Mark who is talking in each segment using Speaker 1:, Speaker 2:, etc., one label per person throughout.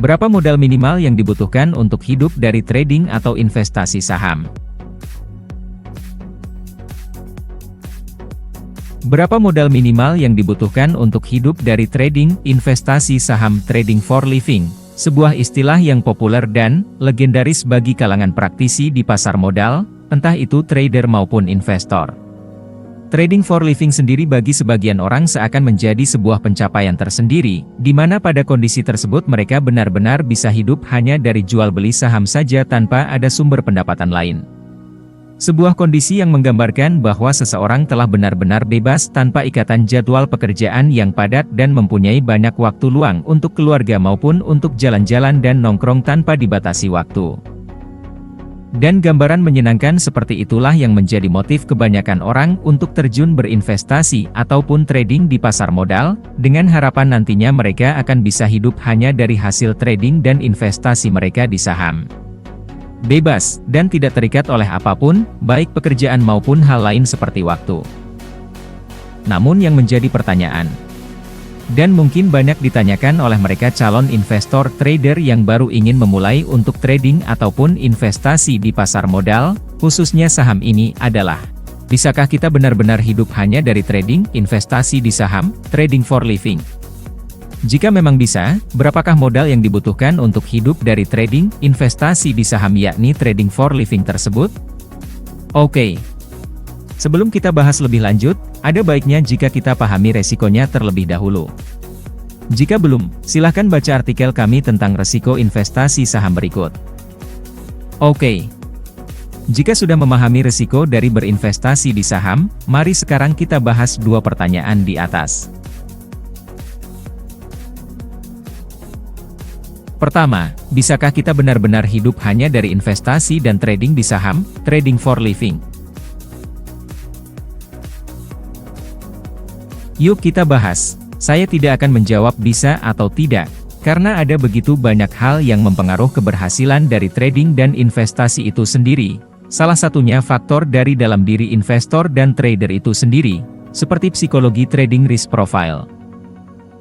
Speaker 1: Berapa modal minimal yang dibutuhkan untuk hidup dari trading atau investasi saham? Berapa modal minimal yang dibutuhkan untuk hidup dari trading, investasi saham? Trading for living, sebuah istilah yang populer dan legendaris bagi kalangan praktisi di pasar modal, entah itu trader maupun investor. Trading for living sendiri bagi sebagian orang seakan menjadi sebuah pencapaian tersendiri, di mana pada kondisi tersebut mereka benar-benar bisa hidup hanya dari jual beli saham saja tanpa ada sumber pendapatan lain. Sebuah kondisi yang menggambarkan bahwa seseorang telah benar-benar bebas tanpa ikatan jadwal pekerjaan yang padat dan mempunyai banyak waktu luang untuk keluarga maupun untuk jalan-jalan dan nongkrong tanpa dibatasi waktu. Dan gambaran menyenangkan seperti itulah yang menjadi motif kebanyakan orang untuk terjun berinvestasi ataupun trading di pasar modal, dengan harapan nantinya mereka akan bisa hidup hanya dari hasil trading dan investasi mereka di saham. Bebas, dan tidak terikat oleh apapun, baik pekerjaan maupun hal lain seperti waktu. Namun yang menjadi pertanyaan, dan mungkin banyak ditanyakan oleh mereka calon investor trader yang baru ingin memulai untuk trading ataupun investasi di pasar modal, khususnya saham ini adalah, bisakah kita benar-benar hidup hanya dari trading, investasi di saham, trading for living? Jika memang bisa, berapakah modal yang dibutuhkan untuk hidup dari trading, investasi di saham yakni trading for living tersebut? Oke. Sebelum kita bahas lebih lanjut, ada baiknya jika kita pahami resikonya terlebih dahulu. Jika belum, silahkan baca artikel kami tentang resiko investasi saham berikut. Oke. Jika sudah memahami resiko dari berinvestasi di saham, mari sekarang kita bahas dua pertanyaan di atas. Pertama, bisakah kita benar-benar hidup hanya dari investasi dan trading di saham, trading for living? Yuk kita bahas. Saya tidak akan menjawab bisa atau tidak, karena ada begitu banyak hal yang mempengaruhi keberhasilan dari trading dan investasi itu sendiri. Salah satunya faktor dari dalam diri investor dan trader itu sendiri, seperti psikologi trading risk profile.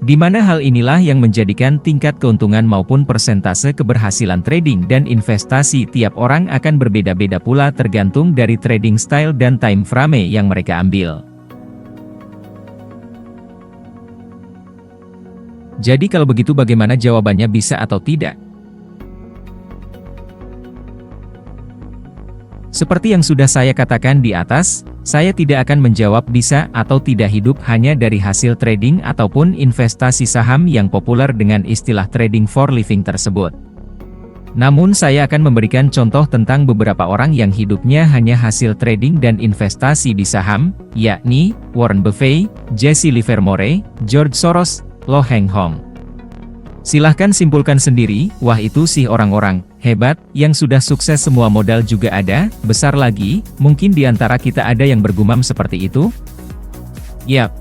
Speaker 1: Di mana hal inilah yang menjadikan tingkat keuntungan maupun persentase keberhasilan trading dan investasi tiap orang akan berbeda-beda pula tergantung dari trading style dan time frame yang mereka ambil. Jadi kalau begitu bagaimana jawabannya bisa atau tidak? Seperti yang sudah saya katakan di atas, saya tidak akan menjawab bisa atau tidak hidup hanya dari hasil trading ataupun investasi saham yang populer dengan istilah trading for living tersebut. Namun saya akan memberikan contoh tentang beberapa orang yang hidupnya hanya hasil trading dan investasi di saham, yakni Warren Buffett, Jesse Livermore, George Soros, Lo Heng Hong. Silahkan simpulkan sendiri, wah itu sih orang-orang hebat, yang sudah sukses semua modal juga ada, besar lagi, mungkin di antara kita ada yang bergumam seperti itu? Yap.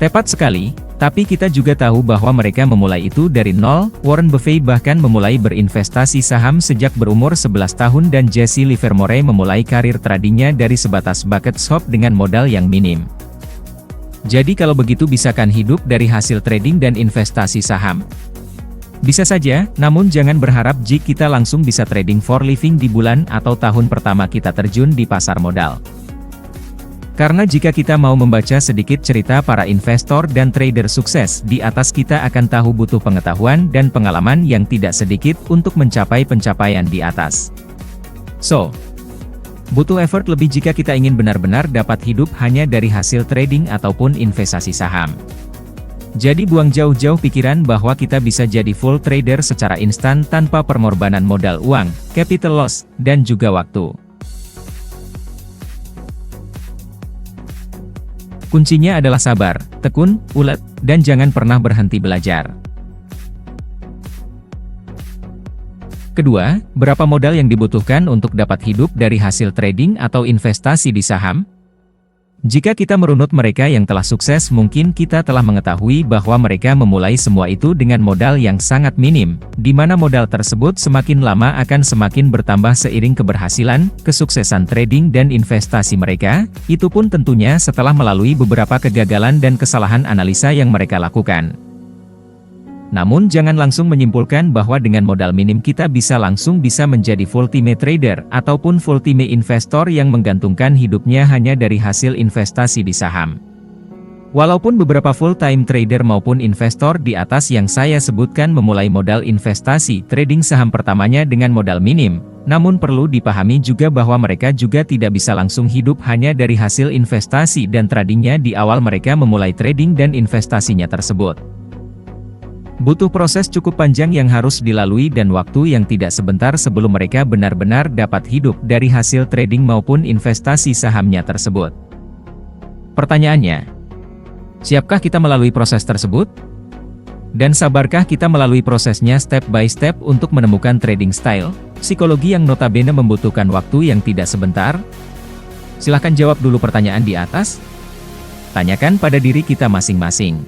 Speaker 1: Tepat sekali, tapi kita juga tahu bahwa mereka memulai itu dari nol. Warren Buffett bahkan memulai berinvestasi saham sejak berumur 11 tahun dan Jesse Livermore memulai karir tradingnya dari sebatas bucket shop dengan modal yang minim. Jadi kalau begitu bisakah hidup dari hasil trading dan investasi saham? Bisa saja, namun jangan berharap jika kita langsung bisa trading for living di bulan atau tahun pertama kita terjun di pasar modal. Karena jika kita mau membaca sedikit cerita para investor dan trader sukses di atas, kita akan tahu butuh pengetahuan dan pengalaman yang tidak sedikit untuk mencapai pencapaian di atas. So, butuh effort lebih jika kita ingin benar-benar dapat hidup hanya dari hasil trading ataupun investasi saham. Jadi buang jauh-jauh pikiran bahwa kita bisa jadi full trader secara instan tanpa pengorbanan modal uang, capital loss, dan juga waktu. Kuncinya adalah sabar, tekun, ulet, dan jangan pernah berhenti belajar. Kedua, berapa modal yang dibutuhkan untuk dapat hidup dari hasil trading atau investasi di saham? Jika kita merunut mereka yang telah sukses, mungkin kita telah mengetahui bahwa mereka memulai semua itu dengan modal yang sangat minim, di mana modal tersebut semakin lama akan semakin bertambah seiring keberhasilan, kesuksesan trading dan investasi mereka, itu pun tentunya setelah melalui beberapa kegagalan dan kesalahan analisa yang mereka lakukan. Namun jangan langsung menyimpulkan bahwa dengan modal minim kita bisa menjadi full-time trader ataupun full-time investor yang menggantungkan hidupnya hanya dari hasil investasi di saham. Walaupun beberapa full-time trader maupun investor di atas yang saya sebutkan memulai modal investasi trading saham pertamanya dengan modal minim, namun perlu dipahami juga bahwa mereka juga tidak bisa langsung hidup hanya dari hasil investasi dan tradingnya di awal mereka memulai trading dan investasinya tersebut. Butuh proses cukup panjang yang harus dilalui dan waktu yang tidak sebentar sebelum mereka benar-benar dapat hidup dari hasil trading maupun investasi sahamnya tersebut. Pertanyaannya, siapkah kita melalui proses tersebut? Dan sabarkah kita melalui prosesnya step by step untuk menemukan trading style, psikologi yang notabene membutuhkan waktu yang tidak sebentar? Silahkan jawab dulu pertanyaan di atas. Tanyakan pada diri kita masing-masing.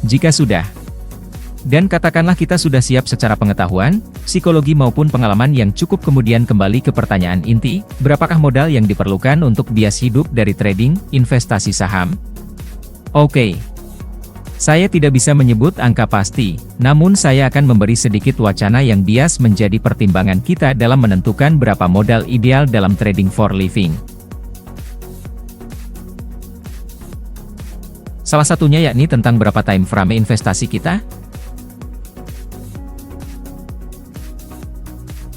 Speaker 1: Jika sudah, dan katakanlah kita sudah siap secara pengetahuan, psikologi maupun pengalaman yang cukup, kemudian kembali ke pertanyaan inti, berapakah modal yang diperlukan untuk bias hidup dari trading, investasi saham? Oke. Saya tidak bisa menyebut angka pasti, namun saya akan memberi sedikit wacana yang bias menjadi pertimbangan kita dalam menentukan berapa modal ideal dalam trading for living. Salah satunya yakni tentang berapa time frame investasi kita.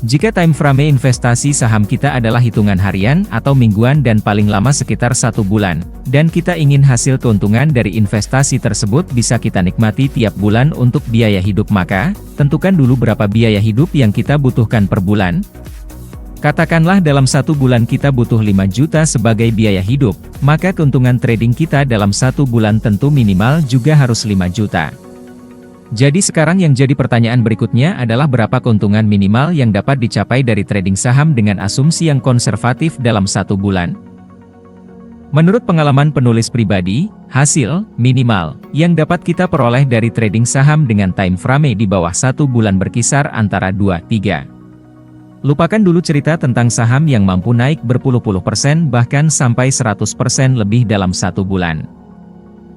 Speaker 1: Jika time frame investasi saham kita adalah hitungan harian atau mingguan dan paling lama sekitar 1 bulan, dan kita ingin hasil keuntungan dari investasi tersebut bisa kita nikmati tiap bulan untuk biaya hidup, maka tentukan dulu berapa biaya hidup yang kita butuhkan per bulan. Katakanlah dalam 1 bulan kita butuh 5 juta sebagai biaya hidup, maka keuntungan trading kita dalam 1 bulan tentu minimal juga harus 5 juta. Jadi sekarang yang jadi pertanyaan berikutnya adalah berapa keuntungan minimal yang dapat dicapai dari trading saham dengan asumsi yang konservatif dalam 1 bulan. Menurut pengalaman penulis pribadi, hasil minimal yang dapat kita peroleh dari trading saham dengan time frame di bawah 1 bulan berkisar antara 2-3. Lupakan dulu cerita tentang saham yang mampu naik berpuluh-puluh persen bahkan sampai 100% lebih dalam 1 bulan.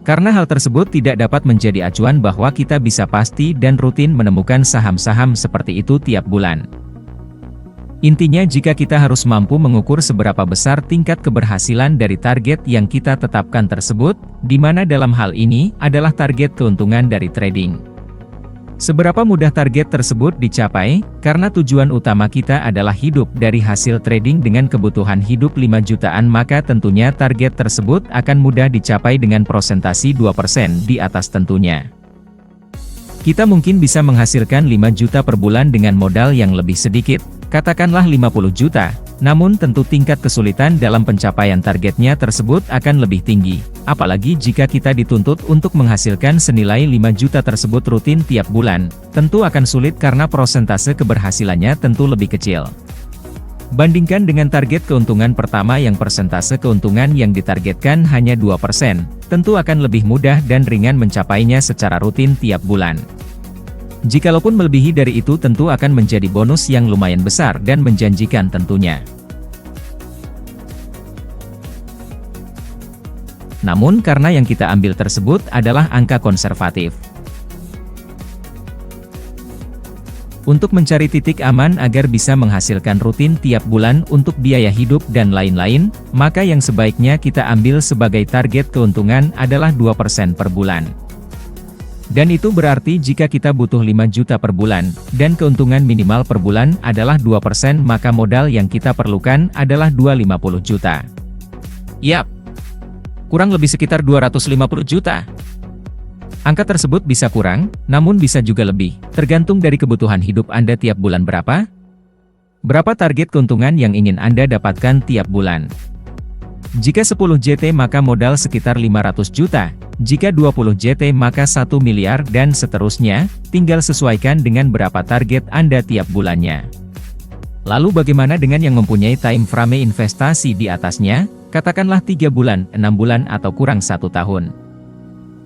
Speaker 1: Karena hal tersebut tidak dapat menjadi acuan bahwa kita bisa pasti dan rutin menemukan saham-saham seperti itu tiap bulan. Intinya jika kita harus mampu mengukur seberapa besar tingkat keberhasilan dari target yang kita tetapkan tersebut, di mana dalam hal ini adalah target keuntungan dari trading. Seberapa mudah target tersebut dicapai, karena tujuan utama kita adalah hidup dari hasil trading dengan kebutuhan hidup 5 jutaan, maka tentunya target tersebut akan mudah dicapai dengan prosentasi 2% di atas tentunya. Kita mungkin bisa menghasilkan 5 juta per bulan dengan modal yang lebih sedikit, katakanlah 50 juta, namun tentu tingkat kesulitan dalam pencapaian targetnya tersebut akan lebih tinggi. Apalagi jika kita dituntut untuk menghasilkan senilai 5 juta tersebut rutin tiap bulan, tentu akan sulit karena prosentase keberhasilannya tentu lebih kecil. Bandingkan dengan target keuntungan pertama yang persentase keuntungan yang ditargetkan hanya 2%, tentu akan lebih mudah dan ringan mencapainya secara rutin tiap bulan. Jikalaupun melebihi dari itu tentu akan menjadi bonus yang lumayan besar dan menjanjikan tentunya. Namun karena yang kita ambil tersebut adalah angka konservatif. Untuk mencari titik aman agar bisa menghasilkan rutin tiap bulan untuk biaya hidup dan lain-lain, maka yang sebaiknya kita ambil sebagai target keuntungan adalah 2% per bulan. Dan itu berarti jika kita butuh 5 juta per bulan, dan keuntungan minimal per bulan adalah 2%, maka modal yang kita perlukan adalah 250 juta. Yap, kurang lebih sekitar 250 juta. Angka tersebut bisa kurang, namun bisa juga lebih, tergantung dari kebutuhan hidup Anda tiap bulan berapa. Berapa target keuntungan yang ingin Anda dapatkan tiap bulan? Jika 10 JT maka modal sekitar 500 juta, jika 20 JT maka 1 miliar dan seterusnya, tinggal sesuaikan dengan berapa target Anda tiap bulannya. Lalu bagaimana dengan yang mempunyai time frame investasi di atasnya, katakanlah 3 bulan, 6 bulan atau kurang 1 tahun.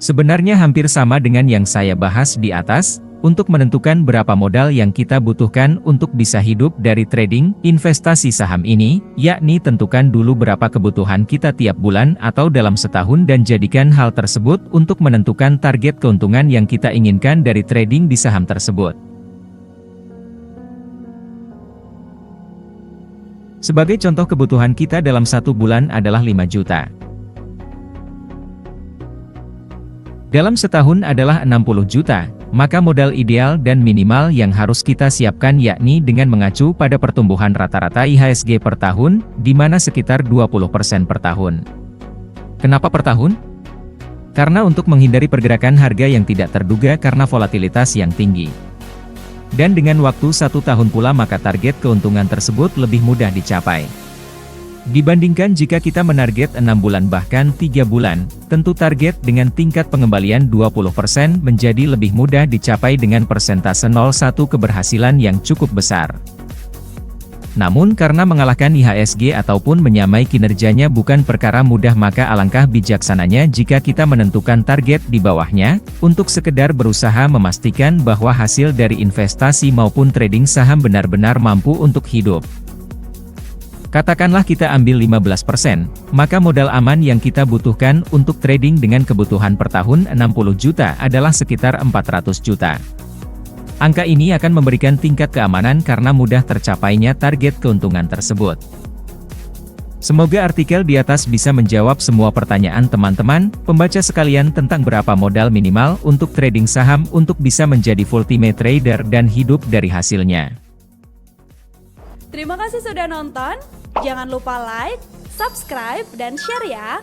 Speaker 1: Sebenarnya hampir sama dengan yang saya bahas di atas, Untuk menentukan berapa modal yang kita butuhkan untuk bisa hidup dari trading investasi saham ini, yakni tentukan dulu berapa kebutuhan kita tiap bulan atau dalam setahun dan jadikan hal tersebut untuk menentukan target keuntungan yang kita inginkan dari trading di saham tersebut. Sebagai contoh kebutuhan kita dalam satu bulan adalah 5 juta. Dalam setahun adalah 60 juta. Maka modal ideal dan minimal yang harus kita siapkan yakni dengan mengacu pada pertumbuhan rata-rata IHSG per tahun, di mana sekitar 20% per tahun. Kenapa per tahun? Karena untuk menghindari pergerakan harga yang tidak terduga karena volatilitas yang tinggi. Dan dengan waktu 1 tahun pula maka target keuntungan tersebut lebih mudah dicapai. Dibandingkan jika kita menarget 6 bulan bahkan 3 bulan, tentu target dengan tingkat pengembalian 20% menjadi lebih mudah dicapai dengan persentase 0,1 keberhasilan yang cukup besar. Namun karena mengalahkan IHSG ataupun menyamai kinerjanya bukan perkara mudah maka alangkah bijaksananya jika kita menentukan target di bawahnya, untuk sekedar berusaha memastikan bahwa hasil dari investasi maupun trading saham benar-benar mampu untuk hidup. Katakanlah kita ambil 15%, maka modal aman yang kita butuhkan untuk trading dengan kebutuhan per tahun 60 juta adalah sekitar 400 juta. Angka ini akan memberikan tingkat keamanan karena mudah tercapainya target keuntungan tersebut. Semoga artikel di atas bisa menjawab semua pertanyaan teman-teman, pembaca sekalian tentang berapa modal minimal untuk trading saham untuk bisa menjadi ultimate trader dan hidup dari hasilnya.
Speaker 2: Terima kasih sudah nonton, jangan lupa like, subscribe, dan share ya!